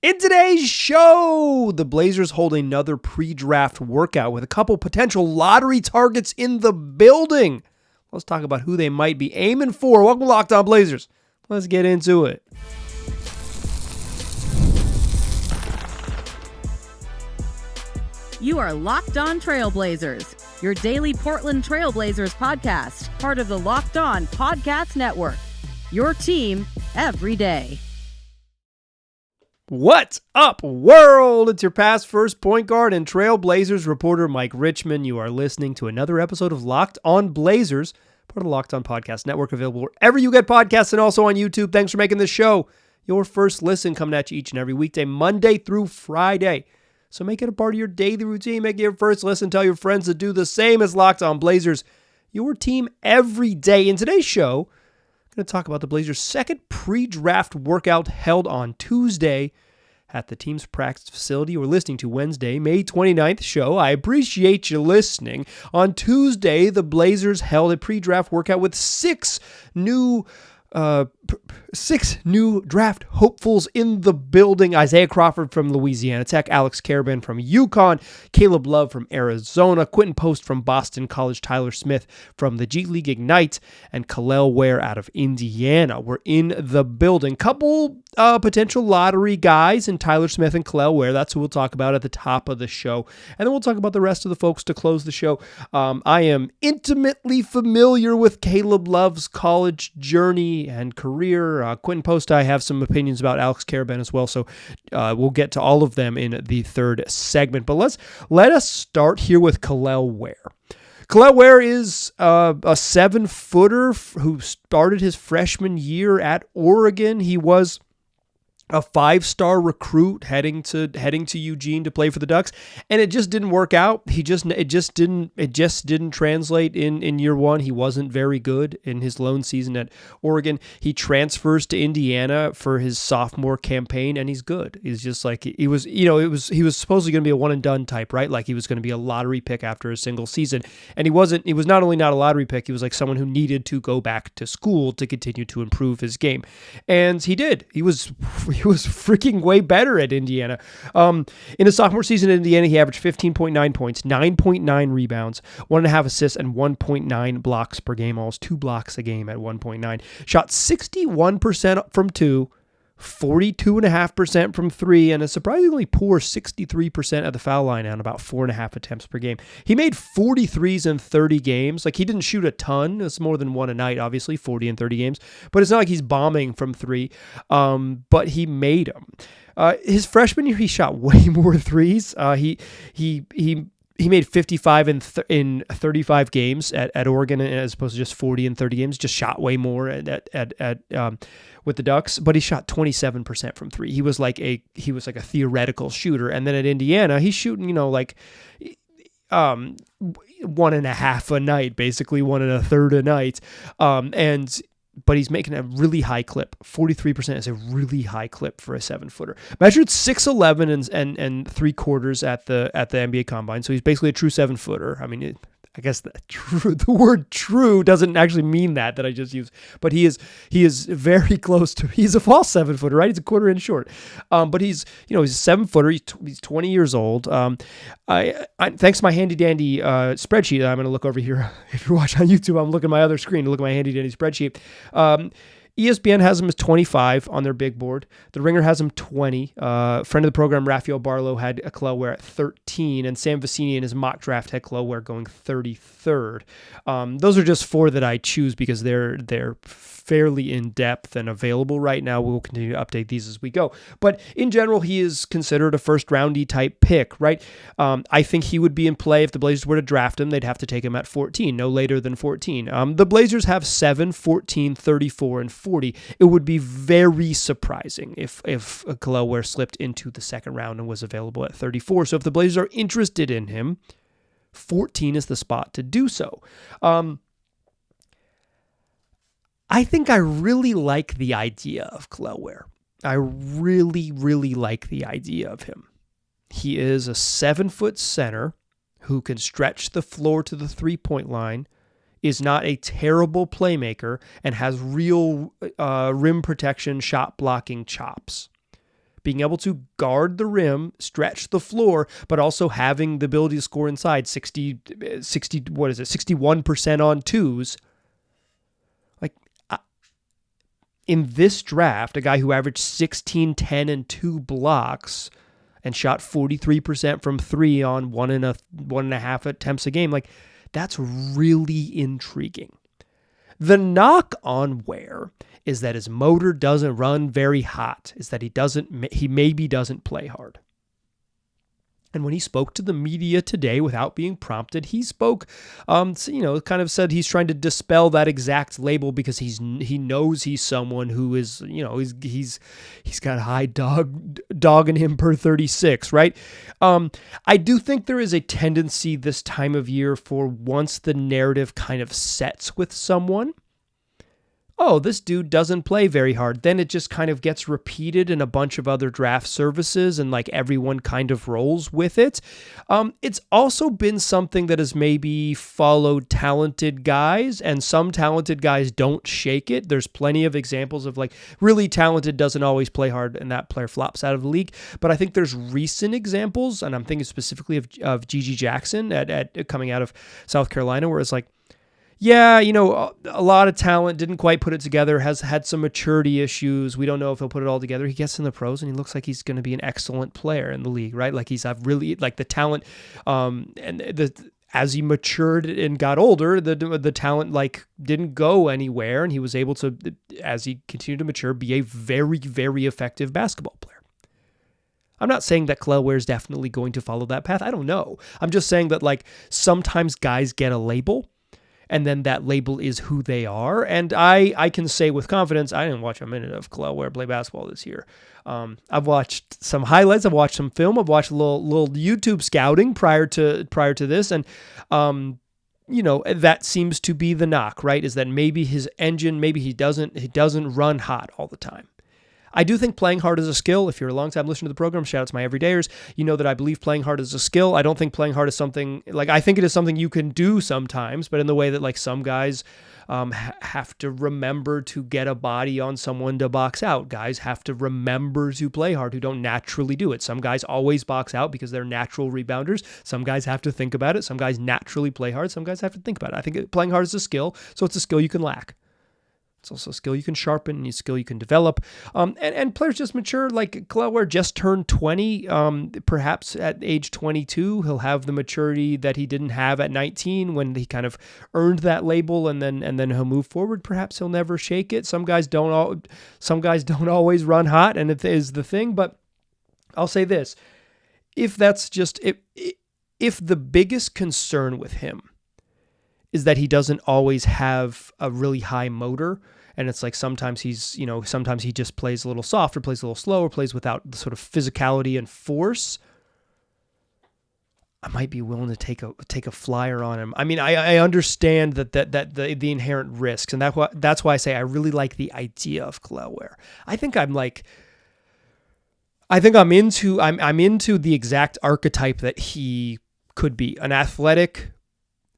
In today's show, the Blazers hold another pre-draft workout with a couple potential lottery targets in the building. Let's talk about who they might be aiming for. Welcome to Locked On Blazers. Let's get into it. You are Locked On Trailblazers, your daily Portland Trailblazers podcast, part of the Locked On Podcast Network. Your team every day. What's up, world? It's your past first point guard and Trailblazers reporter Mike Richmond. You are listening to another episode of Locked On Blazers, part of the Locked On Podcast Network, available wherever you get podcasts and also on YouTube. Thanks for making this show your first listen, coming at you each and every weekday, Monday through Friday. So make it a part of your daily routine. Make it your first listen. Tell your friends to do the same as Locked On Blazers, your team every day. In today's show, I'm going to talk about the Blazers' second pre-draft workout held on Tuesday at the team's practice facility. We're listening to Wednesday, May 29th show. I appreciate you listening. On Tuesday, the Blazers held a pre-draft workout with six new draft hopefuls in the building. Isaiah Crawford from Louisiana Tech, Alex Karaban from UConn, Caleb Love from Arizona, Quentin Post from Boston College, Tyler Smith from the G League Ignite, and Kel'el Ware out of Indiana were in the building. Couple potential lottery guys in Tyler Smith and Kel'el Ware. That's who we'll talk about at the top of the show. And then we'll talk about the rest of the folks to close the show. I am intimately familiar with Caleb Love's college journey and career. Quentin Post, I have some opinions about Alex Karaban as well, so we'll get to all of them in the third segment. But let us start here with Kel'el Ware. Kel'el Ware is a 7-footer who started his freshman year at Oregon. He was a 5-star recruit heading to Eugene to play for the Ducks, and it just didn't work out. It just didn't translate in year one. He wasn't very good in his lone season at Oregon. He transfers to Indiana for his sophomore campaign, and he's good. He's just like he was supposedly going to be a one and done type, right? Like he was going to be a lottery pick after a single season, and he wasn't. He was not only not a lottery pick, he was like someone who needed to go back to school to continue to improve his game, and he did. He was freaking way better at Indiana. In his sophomore season at Indiana, he averaged 15.9 points, 9.9 rebounds, 1.5 assists, and 1.9 blocks per game, almost 2 blocks a game at 1.9. Shot 61% from 2, 42.5% from 3, and a surprisingly poor 63% at the foul line on about 4.5 attempts per game. He made 43s in 30 games. Like, he didn't shoot a ton. It's more than one a night, obviously, 40 in 30 games. But it's not like he's bombing from 3, but he made them. His freshman year, he shot way more threes. He made 55 in 35 games at Oregon as opposed to just 40 in 30 games. Just shot way more with the Ducks, but he shot 27% from 3. He was like a theoretical shooter. And then at Indiana, he's shooting 1.5 a night, basically 1 1/3 a night, but he's making a really high clip. 43% is a really high clip for a 7-footer. Measured 6'11" and 3/4 at the NBA Combine, so he's basically a true 7-footer. I mean, I guess the word "true" doesn't actually mean that I just used, but he is very close to. He's a false 7-footer, right? He's a 1/4 inch short, but he's a 7-footer. He's 20 years old. Thanks to my handy dandy spreadsheet, I'm going to look over here. If you're watching on YouTube, I'm looking at my other screen to look at my handy dandy spreadsheet. ESPN has him as 25 on their big board. The Ringer has him 20. Friend of the program, Rafael Barlow, had Kel'el Ware at 13, and Sam Vecini in his mock draft had Kel'el Ware going 33rd. Those are just 4 that I choose because they're fairly in-depth and available right now. We'll continue to update these as we go. But in general, he is considered a first-roundy type pick, right? I think he would be in play if the Blazers were to draft him. They'd have to take him at 14, no later than 14. The Blazers have 7, 14, 34, and 40. It would be very surprising if Kel'el Ware slipped into the second round and was available at 34. So if the Blazers are interested in him, 14 is the spot to do so. I think I really like the idea of Kel'el Ware. I really, really like the idea of him. He is a 7-foot center who can stretch the floor to the three-point line, is not a terrible playmaker, and has real rim protection, shot blocking chops. being able to guard the rim, stretch the floor, but also having the ability to score inside 61% on twos. Like, in this draft, a guy who averaged 16, 10, and 2 blocks and shot 43% from 3 on 1.5 attempts a game, like, that's really intriguing. The knock on Ware is that his motor doesn't run very hot, is that he maybe doesn't play hard. And when he spoke to the media today without being prompted, he spoke, kind of said he's trying to dispel that exact label because he knows he's someone who is, he's got a high dog in him per 36, right? I do think there is a tendency this time of year for once the narrative kind of sets with someone, oh, this dude doesn't play very hard. Then it just kind of gets repeated in a bunch of other draft services and like everyone kind of rolls with it. It's also been something that has maybe followed talented guys, and some talented guys don't shake it. There's plenty of examples of like really talented doesn't always play hard and that player flops out of the league. But I think there's recent examples, and I'm thinking specifically of Gigi Jackson at coming out of South Carolina, where it's like, yeah, a lot of talent, didn't quite put it together, has had some maturity issues. We don't know if he'll put it all together. He gets in the pros and he looks like he's going to be an excellent player in the league, right? Like he's really like the talent, as he matured and got older, the talent like didn't go anywhere, and he was able to, as he continued to mature, be a very, very effective basketball player. I'm not saying that Kel'el Ware is definitely going to follow that path. I don't know. I'm just saying that like sometimes guys get a label, and then that label is who they are. And I can say with confidence, I didn't watch a minute of Kel'el Ware play basketball this year. I've watched some highlights. I've watched some film. I've watched a little YouTube scouting prior to this. And, that seems to be the knock, right? Is that maybe his engine, maybe he doesn't run hot all the time. I do think playing hard is a skill. If you're a long-time listener to the program, shout out to my everydayers. You know that I believe playing hard is a skill. I don't think playing hard is something, like, I think it is something you can do sometimes, but in the way that, like, some guys have to remember to get a body on someone to box out. Guys have to remember to play hard who don't naturally do it. Some guys always box out because they're natural rebounders. Some guys have to think about it. Some guys naturally play hard. Some guys have to think about it. I think playing hard is a skill, so it's a skill you can lack. It's also a skill you can sharpen and a skill you can develop. And players just mature. Like Kel'el Ware just turned 20. Perhaps at age 22, he'll have the maturity that he didn't have at 19 when he kind of earned that label, and then he'll move forward. Perhaps he'll never shake it. Some guys don't always run hot, and it is the thing. But I'll say this: if the biggest concern with him is that he doesn't always have a really high motor, and it's like sometimes he just plays a little soft or plays a little slow or plays without the sort of physicality and force, I might be willing to take a flyer on him. I mean, I understand that the inherent risks, and that's why I say I really like the idea of Kel'el Ware. I'm into the exact archetype that he could be, an athletic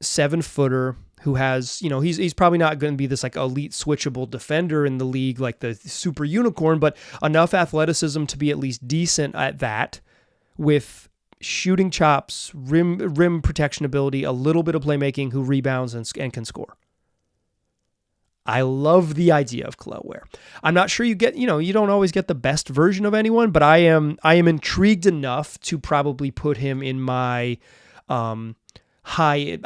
7-footer who has, he's probably not going to be this like elite switchable defender in the league, like the super unicorn, but enough athleticism to be at least decent at that, with shooting chops, rim protection ability, a little bit of playmaking, who rebounds and can score. I love the idea of Kel'el Ware. I'm not sure you don't always get the best version of anyone, but I am intrigued enough to probably put him in my high,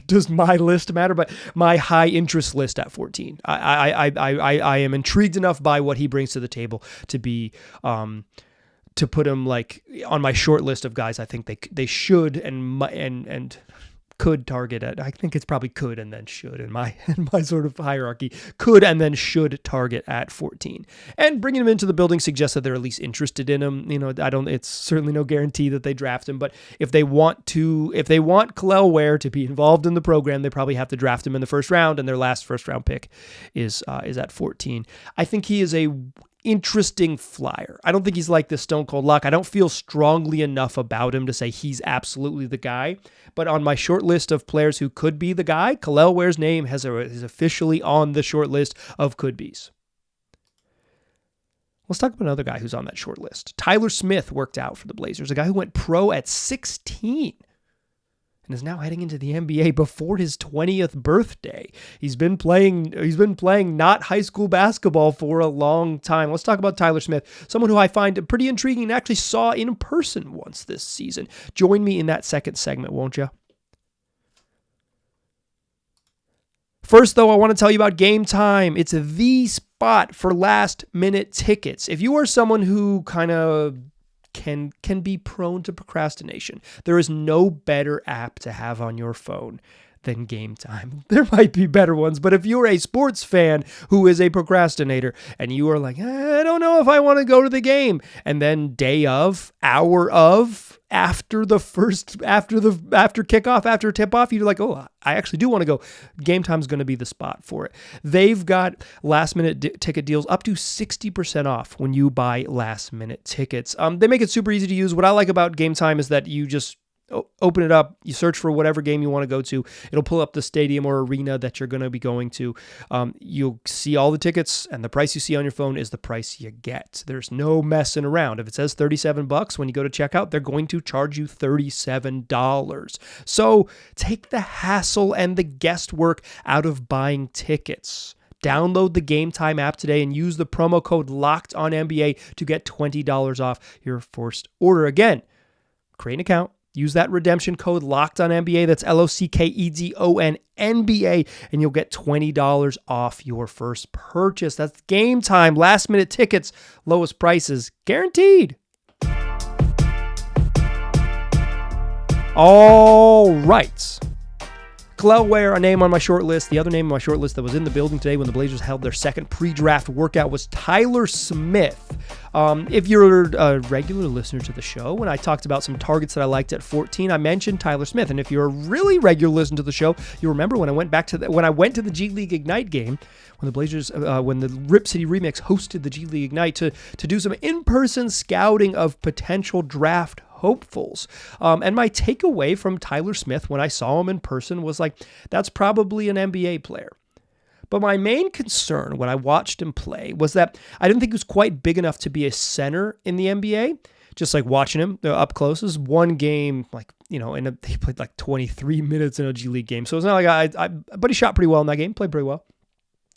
does my list matter? But my high interest list at 14. I am intrigued enough by what he brings to the table to be, to put him like on my short list of guys I think they should and could target at. I think it's probably could and then should in my sort of hierarchy. Could and then should target at 14. And bringing him into the building suggests that they're at least interested in him. It's certainly no guarantee that they draft him, but if they want Kel'el Ware to be involved in the program, they probably have to draft him in the first round, and their last first round pick is at 14. I think he is a interesting flyer. I don't think he's like this stone cold lock. I don't feel strongly enough about him to say he's absolutely the guy. But on my short list of players who could be the guy, Kel'el Ware's name is officially on the short list of could-be's. Let's talk about another guy who's on that short list. Tyler Smith worked out for the Blazers, a guy who went pro at 16 and is now heading into the NBA before his 20th birthday. He's been playing not high school basketball for a long time. Let's talk about Tyler Smith, someone who I find pretty intriguing and actually saw in person once this season. Join me in that second segment, won't you? First, though, I want to tell you about Gametime. It's the spot for last-minute tickets. If you are someone who kind of can be prone to procrastination, there is no better app to have on your phone than Gametime. There might be better ones, but if you're a sports fan who is a procrastinator and you are like, I don't know if I want to go to the game, and then day of, hour of, after kickoff, after tip-off, you're like, oh, I actually do want to go. Gametime's going to be the spot for it. They've got last-minute ticket deals up to 60% off when you buy last-minute tickets. They make it super easy to use. What I like about Gametime is that you just open it up, you search for whatever game you want to go to. It'll pull up the stadium or arena that you're going to be going to. You'll see all the tickets, and the price you see on your phone is the price you get. There's no messing around. If it says $37 when you go to checkout, they're going to charge you $37. So take the hassle and the guesswork out of buying tickets. Download the Gametime app today and use the promo code LOCKEDONNBA to get $20 off your first order. Again, create an account. Use that redemption code LOCKEDONNBA, that's LOCKEDONNBA, and you'll get $20 off your first purchase. That's Gametime, last-minute tickets, lowest prices, guaranteed. All right. Kel'el Ware, a name on my short list. The other name on my short list that was in the building today when the Blazers held their second pre-draft workout was Tyler Smith. If you're a regular listener to the show, when I talked about some targets that I liked at 14, I mentioned Tyler Smith. And if you're a really regular listener to the show, you remember when I went to the G League Ignite game, when the Blazers, when the Rip City Remix hosted the G League Ignite to do some in-person scouting of potential draft hopefuls. And my takeaway from Tyler Smith when I saw him in person was like, that's probably an NBA player. But my main concern when I watched him play was that I didn't think he was quite big enough to be a center in the NBA. Just like watching him up close, is one game, like, you know, and he played like 23 minutes in a G League game. So it's not like but he shot pretty well in that game, played pretty well.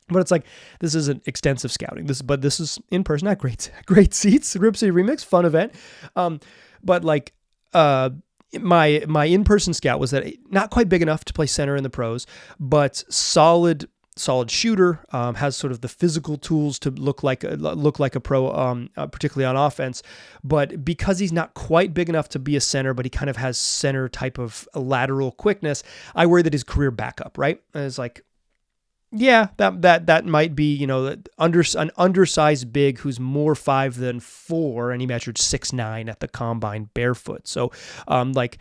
But it's like, this isn't extensive scouting. But this is in person at great seats. Rip City Remix, fun event. But like, my in-person scout was that not quite big enough to play center in the pros, but solid shooter, has sort of the physical tools to look like a pro, particularly on offense. But because he's not quite big enough to be a center, but he kind of has center type of lateral quickness, I worry that his career backup, right? And it's like, yeah, that might be, you know, an undersized big who's more 5 than 4, and he measured 6'9" at the combine barefoot. So, like,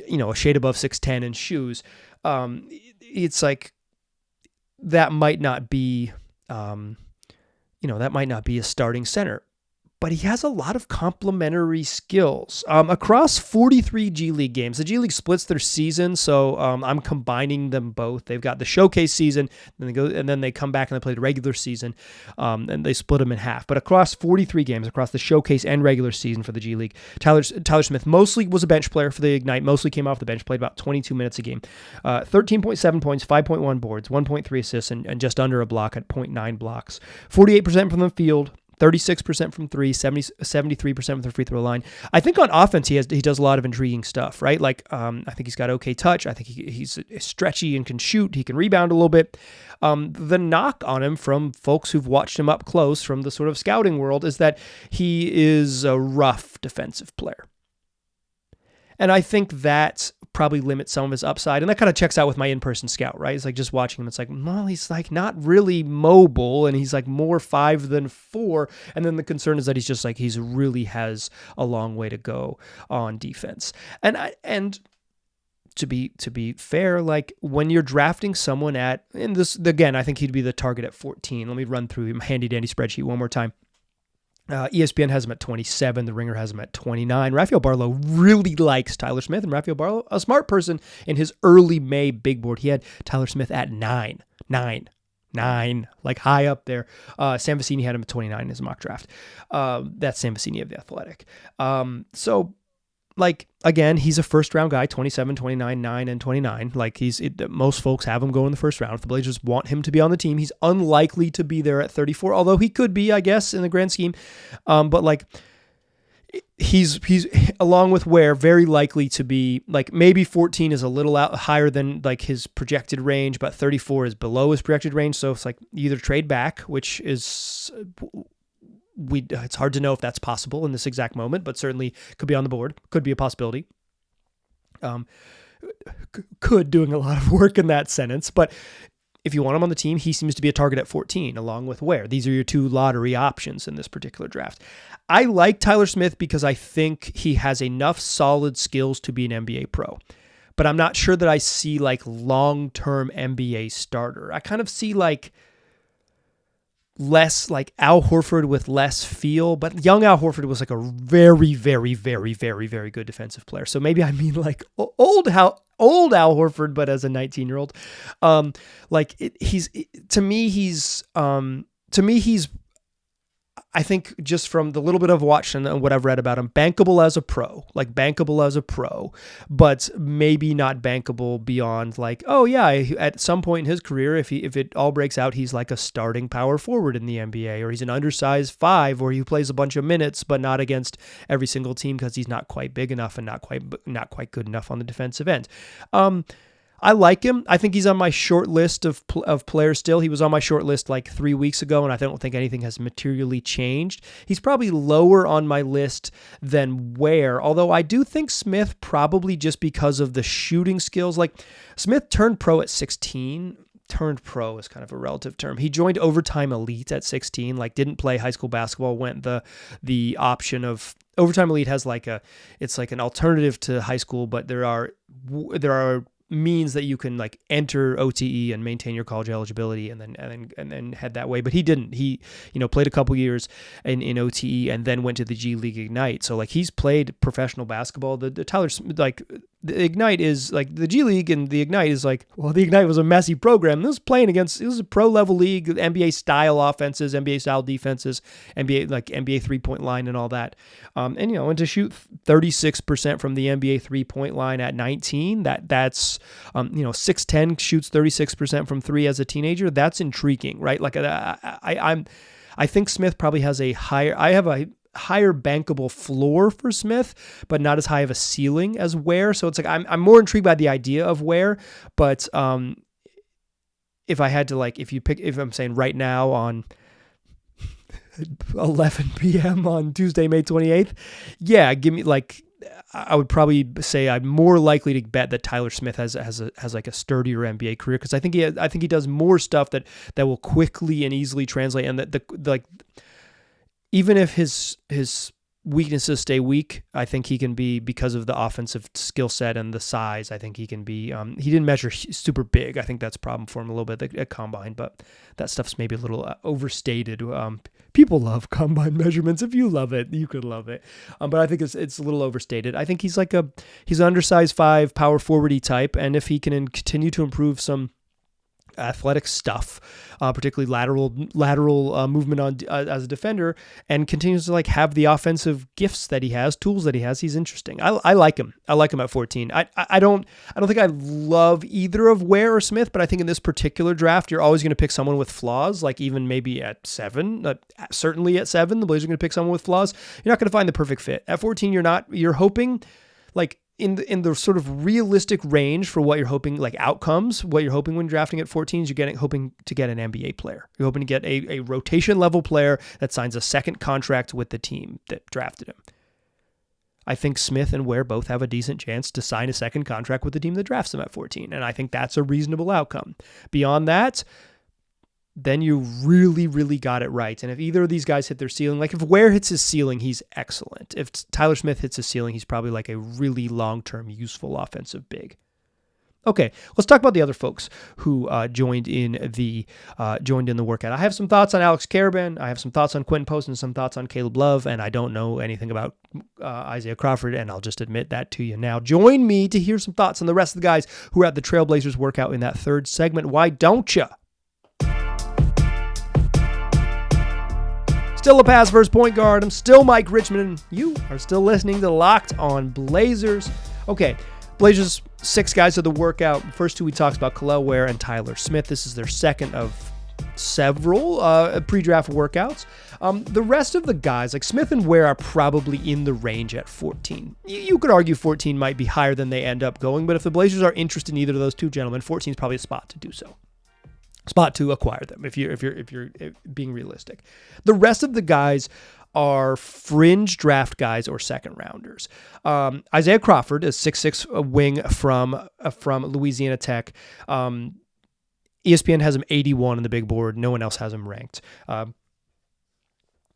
you know, a shade above 6'10" in shoes. It's like, that might not be, that might not be a starting center. But he has a lot of complementary skills. Across 43 G League games, the G League splits their season, so I'm combining them both. They've got the showcase season, and then they come back and they play the regular season, and they split them in half. But across 43 games, across the showcase and regular season for the G League, Tyler Smith mostly was a bench player for the Ignite, mostly came off the bench, played about 22 minutes a game. 13.7 points, 5.1 boards, 1.3 assists, and just under a block at 0.9 blocks. 48% from the field, 36% from three, 73% from the free throw line. I think on offense, he does a lot of intriguing stuff, right? Like, I think he's got okay touch. I think he's stretchy and can shoot. He can rebound a little bit. The knock on him from folks who've watched him up close from the sort of scouting world is that he is a rough defensive player. And I think that probably limits some of his upside. And that kind of checks out with my in-person scout, right? It's like just watching him. It's like, well, he's like not really mobile, and he's like more 5 than 4. And then the concern is that he's just like, he's really has a long way to go on defense. And to be fair, like when you're drafting someone and this, again, I think he'd be the target at 14. Let me run through my handy dandy spreadsheet one more time. ESPN has him at 27. The Ringer has him at 29. Rafael Barlow really likes Tyler Smith, and Rafael Barlow, a smart person, in his early May big board, he had Tyler Smith at 9. like high up there. Sam Vecini had him at 29 in his mock draft. That's Sam Vecini of The Athletic. So like, again, he's a first round guy, 27, 29, 9, and 29. Like most folks have him go in the first round. If the Blazers want him to be on the team, he's unlikely to be there at 34, although he could be, I guess, in the grand scheme. But like, he's along with Ware very likely to be like, maybe 14 is a little out higher than like his projected range, but 34 is below his projected range. So it's like either trade back, which is it's hard to know if that's possible in this exact moment, but certainly could be on the board, could be a possibility. Could doing a lot of work in that sentence, but if you want him on the team, he seems to be a target at 14 along with Ware. These are your two lottery options in this particular draft. I like Tyler Smith because I think he has enough solid skills to be an NBA pro, but I'm not sure that I see like long-term NBA starter. I kind of see like less like Al Horford with less feel, but young Al Horford was like a very, very, very, very, very good defensive player. So maybe I mean like old Al Horford, but as a 19-year-old. I think just from the little bit I've watched and what I've read about him, bankable as a pro, but maybe not bankable beyond like, oh yeah, at some point in his career, if it all breaks out, he's like a starting power forward in the NBA, or he's an undersized 5, or he plays a bunch of minutes, but not against every single team because he's not quite big enough and not quite good enough on the defensive end. I like him. I think he's on my short list of players still. He was on my short list like 3 weeks ago, and I don't think anything has materially changed. He's probably lower on my list than Ware, although I do think Smith probably just because of the shooting skills. Like Smith turned pro at 16. Turned pro is kind of a relative term. He joined Overtime Elite at 16, like didn't play high school basketball, went the option of Overtime Elite has it's like an alternative to high school, but there are means that you can like enter OTE and maintain your college eligibility and then head that way. But he didn't. He, played a couple years in OTE and then went to the G League Ignite. So like he's played professional basketball. The Tyler, like the Ignite is like the G League, and the Ignite is like, well, the Ignite was a messy program. It was a pro level league, NBA style offenses, NBA style defenses, NBA 3-point line and all that. And to shoot 36% from the NBA 3-point line at 19, that's 6'10", shoots 36% from 3 as a teenager. That's intriguing, right? Like I think Smith probably has a higher bankable floor for Smith, but not as high of a ceiling as Ware. So it's like I'm more intrigued by the idea of Ware, but if I had to if I'm saying right now on 11 p.m. on Tuesday, May 28th, yeah, give me I would probably say I'm more likely to bet that Tyler Smith has like a sturdier NBA career, because I think he does more stuff that will quickly and easily translate, and that even if his weaknesses stay weak, I think he can be, because of the offensive skill set and the size, I think he can be, he didn't measure super big. I think that's a problem for him a little bit at Combine, but that stuff's maybe a little overstated. People love Combine measurements. If you love it, you could love it. But I think it's a little overstated. I think he's an undersized 5 power forward-y type, and if he can continue to improve some athletic stuff, particularly lateral movement on as a defender, and continues to have the offensive gifts that he has, tools that he has, he's interesting. I like him. I like him at 14. I don't think I love either of Ware or Smith, but I think in this particular draft, you're always going to pick someone with flaws, like even maybe at 7, certainly at 7, the Blazers are going to pick someone with flaws. You're not going to find the perfect fit. At 14, you're hoping in the sort of realistic range for what you're hoping, outcomes, what you're hoping when drafting at 14 is hoping to get an NBA player. You're hoping to get a rotation level player that signs a second contract with the team that drafted him. I think Smith and Ware both have a decent chance to sign a second contract with the team that drafts them at 14. And I think that's a reasonable outcome. Beyond that, then you really, really got it right. And if either of these guys hit their ceiling, if Ware hits his ceiling, he's excellent. If Tyler Smith hits his ceiling, he's probably a really long-term useful offensive big. Okay, let's talk about the other folks who joined in the workout. I have some thoughts on Alex Karaban. I have some thoughts on Quentin Post and some thoughts on Caleb Love, and I don't know anything about Isaiah Crawford, and I'll just admit that to you now. Join me to hear some thoughts on the rest of the guys who are at the Trailblazers workout in that third segment. Why don't you? still a pass first point guard. I'm still Mike Richmond, and you are still listening to Locked On Blazers. Okay, Blazers 6 guys of the workout. The first 2 we talked about, Kel'el Ware and Tyler Smith. This is their second of several pre-draft workouts. The rest of the guys, like Smith and Ware, are probably in the range at 14. You could argue 14 might be higher than they end up going, but if the Blazers are interested in either of those 2 gentlemen, 14 is probably a spot to do so. Spot to acquire them if you're being realistic. The rest of the guys are fringe draft guys or second rounders. Isaiah Crawford is 6'6", wing from Louisiana Tech. ESPN has him 81 on the big board. No one else has him ranked.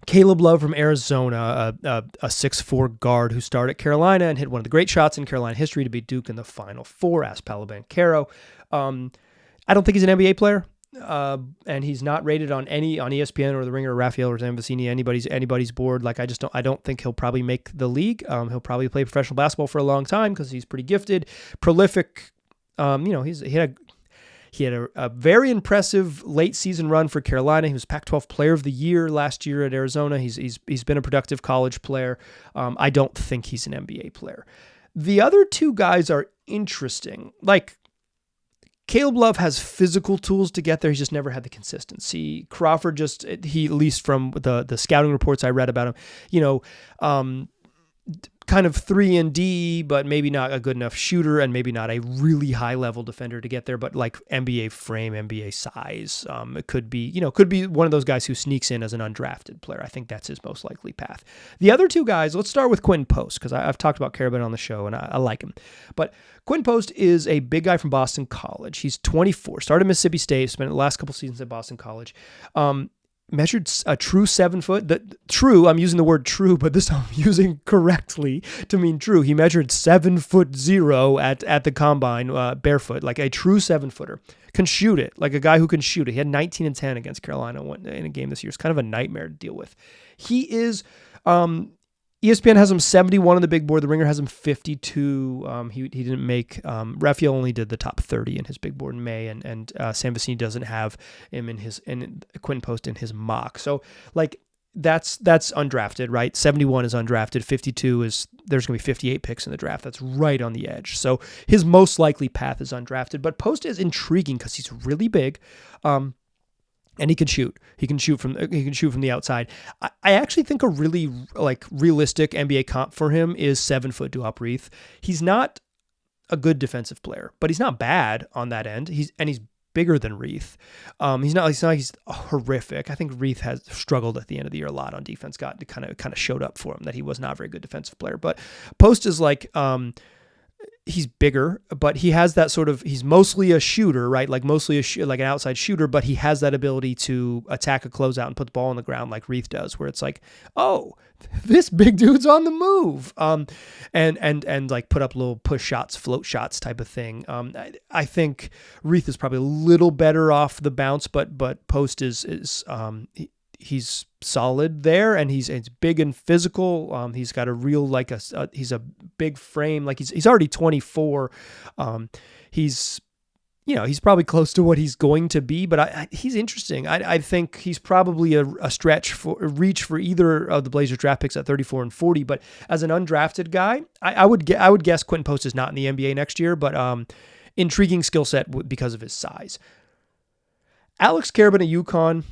Caleb Love from Arizona, a 6'4" guard who started at Carolina and hit one of the great shots in Carolina history to beat Duke in the Final Four. Asked Paolo Banchero. I don't think he's an NBA player. And he's not rated on ESPN or The Ringer or Raphael or Zambasini, anybody's board. Like, I don't think he'll probably make the league. He'll probably play professional basketball for a long time because he's pretty gifted, prolific. He had a very impressive late season run for Carolina. He was Pac-12 Player of the Year last year at Arizona. He's been a productive college player. I don't think he's an NBA player. The other 2 guys are interesting. Like, Caleb Love has physical tools to get there. He's just never had the consistency. Crawford at least from the scouting reports I read about him, kind of 3-and-D, but maybe not a good enough shooter and maybe not a really high level defender to get there, but like NBA frame, NBA size. It could be one of those guys who sneaks in as an undrafted player. I think that's his most likely path. The other 2 guys, let's start with Quinn Post, because I've talked about Carabin on the show and I like him. But Quinn Post is a big guy from Boston College. He's 24, started Mississippi State, spent the last couple seasons at Boston College. Measured a true 7 foot. I'm using the word true, but this I'm using correctly to mean true. He measured 7'0" at the combine, barefoot, like a true 7-footer. Can shoot it, like a guy who can shoot it. He had 19 and 10 against Carolina in a game this year. It's kind of a nightmare to deal with. He is. ESPN has him 71 on the big board. The Ringer has him 52. He didn't make. Raphael only did the top 30 in his big board in May, and Sam Vecini doesn't have him in Quinn Post in his mock. So like that's undrafted, right? 71 is undrafted. 52 is there's going to be 58 picks in the draft. That's right on the edge. So his most likely path is undrafted. But Post is intriguing because he's really big. And he can shoot. He can shoot from the outside. I actually think a really realistic NBA comp for him is 7-foot Duop Reath. He's not a good defensive player, but he's not bad on that end. He's bigger than Reath. He's horrific. I think Reath has struggled at the end of the year a lot on defense. Kind of showed up for him that he was not a very good defensive player. But Post is like. He's bigger, but he has that sort of, he's mostly a shooter, right? Like mostly like an outside shooter, but he has that ability to attack a closeout and put the ball on the ground like Reath does, where it's like, oh, this big dude's on the move. And like put up little push shots, float shots type of thing. I think Reath is probably a little better off the bounce, but Post he's solid there, and he's big and physical. He's got a real he's a big frame. Like he's already 24. He's probably close to what he's going to be, but he's interesting. I think he's probably a reach for either of the Blazers draft picks at 34 and 40. But as an undrafted guy, I would guess Quentin Post is not in the NBA next year, but intriguing skill set because of his size. Alex Carabin at UConn.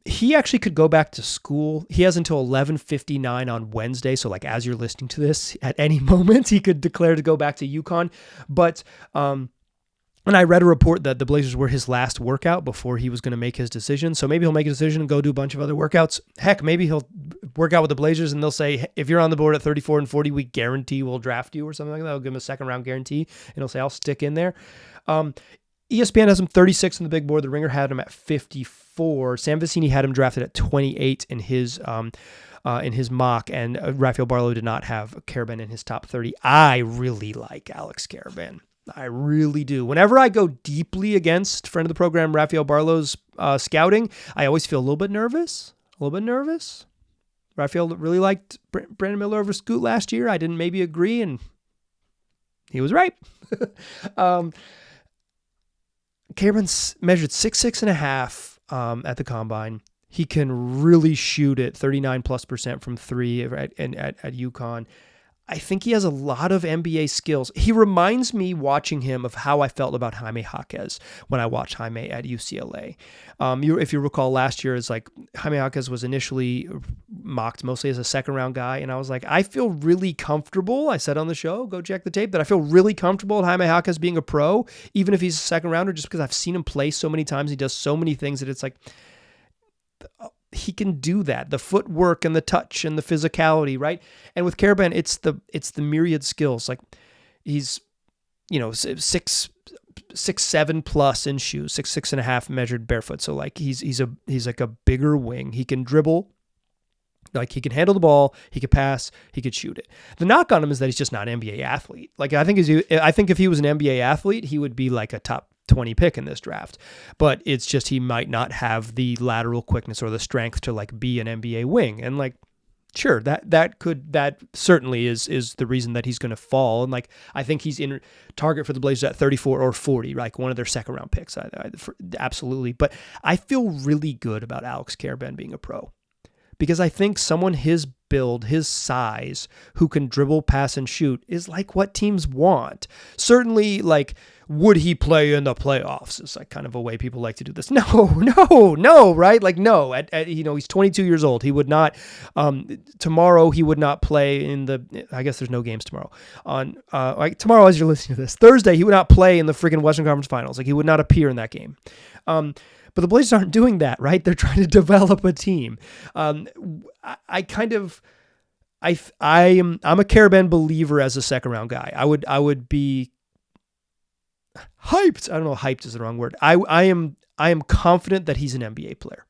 He actually could go back to school. He has until 11:59 on Wednesday. So like as you're listening to this, at any moment he could declare to go back to UConn. But and I read a report that the Blazers were his last workout before he was going to make his decision. So maybe he'll make a decision and go do a bunch of other workouts. Heck, maybe he'll work out with the Blazers and they'll say, if you're on the board at 34 and 40, we guarantee we'll draft you or something like that. They'll give him a second round guarantee and he'll say, I'll stick in there. ESPN has him 36 on the big board. The Ringer had him at 54. Sam Vecini had him drafted at 28 in his mock, and Raphael Barlow did not have Carabin in his top 30. I really like Alex Carabin. I really do. Whenever I go deeply against friend of the program Raphael Barlow's scouting, I always feel a little bit nervous. Raphael really liked Brandon Miller over Scoot last year. I didn't maybe agree, and he was right. Carabin measured 6'6.5" at the combine. He can really shoot it 39+% from three at UConn. I think he has a lot of NBA skills. He reminds me, watching him, of how I felt about Jaime Jaquez when I watched Jaime at UCLA. If you recall, last year, it's like Jaime Jaquez was initially mocked mostly as a second-round guy, and I was like, I feel really comfortable. I said on the show, go check the tape, that I feel really comfortable with Jaime Jaquez being a pro, even if he's a second-rounder, just because I've seen him play so many times. He does so many things that it's like, he can do that, the footwork and the touch and the physicality, right? And with Karaban, it's the myriad skills. Like, he's, 6'7" plus in shoes, 6'6.5" measured barefoot. So like he's like a bigger wing. He can dribble, like he can handle the ball, he could pass, he could shoot it. The knock on him is that he's just not an NBA athlete. Like, I think if he was an NBA athlete, he would be like a top 20 pick in this draft, but it's just he might not have the lateral quickness or the strength to like be an NBA wing. And like, sure, that certainly is the reason that he's going to fall. And like, I think he's in target for the Blazers at 34 or 40, like one of their second round picks. Absolutely. But I feel really good about Alex Karaban being a pro, because I think someone his build, his size, who can dribble, pass, and shoot is like what teams want. Certainly, like, would he play in the playoffs? It's like kind of a way people like to do this. No, right? Like, no. He's 22 years old. He would not. Tomorrow he would not play in the. I guess there's no games tomorrow. Tomorrow, as you're listening to this, Thursday, he would not play in the freaking Western Conference Finals. Like, he would not appear in that game. But the Blazers aren't doing that, right? They're trying to develop a team. I'm a Karaban believer as a second round guy. I would be hyped. I don't know, hyped is the wrong word. I am confident that he's an NBA player.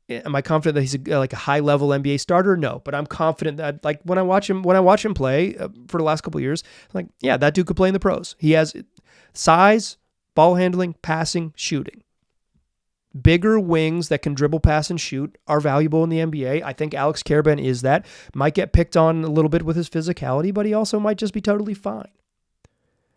Am I confident that he's like a high level NBA starter? No, but I'm confident that, like, when I watch him play for the last couple of years, I'm like, yeah, that dude could play in the pros. He has size, ball handling, passing, shooting. Bigger wings that can dribble, pass, and shoot are valuable in the NBA. I think Alex Karaban is that. Might get picked on a little bit with his physicality, but he also might just be totally fine.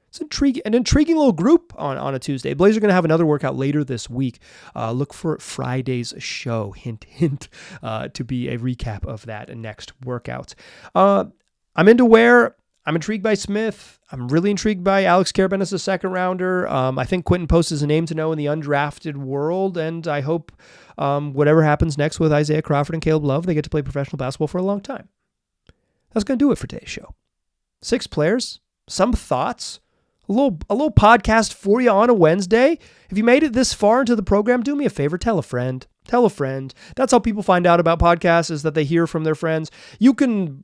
It's an intriguing little group on a Tuesday. Blazers are going to have another workout later this week. Look for Friday's show, hint, hint, to be a recap of that next workout. I'm into Ware. I'm intrigued by Smith. I'm really intrigued by Alex Karaban as a second rounder. I think Quentin Post is a name to know in the undrafted world, and I hope whatever happens next with Isaiah Crawford and Caleb Love, they get to play professional basketball for a long time. That's going to do it for today's show. 6 players, some thoughts, a little podcast for you on a Wednesday. If you made it this far into the program, do me a favor, tell a friend. Tell a friend. That's how people find out about podcasts, is that they hear from their friends. You can,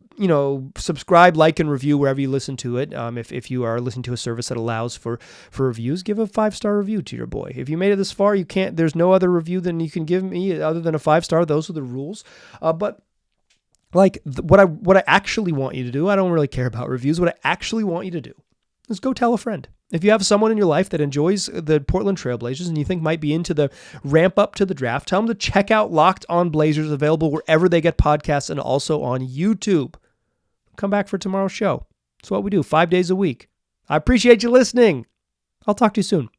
subscribe, like, and review wherever you listen to it. If you are listening to a service that allows for reviews, give a 5-star review to your boy. If you made it this far, there's no other review than you can give me other than a 5-star. Those are the rules. But like, what I actually want you to do, I don't really care about reviews. What I actually want you to do is go tell a friend. If you have someone in your life that enjoys the Portland Trail Blazers and you think might be into the ramp up to the draft, tell them to check out Locked On Blazers, available wherever they get podcasts and also on YouTube. Come back for tomorrow's show. It's what we do 5 days a week. I appreciate you listening. I'll talk to you soon.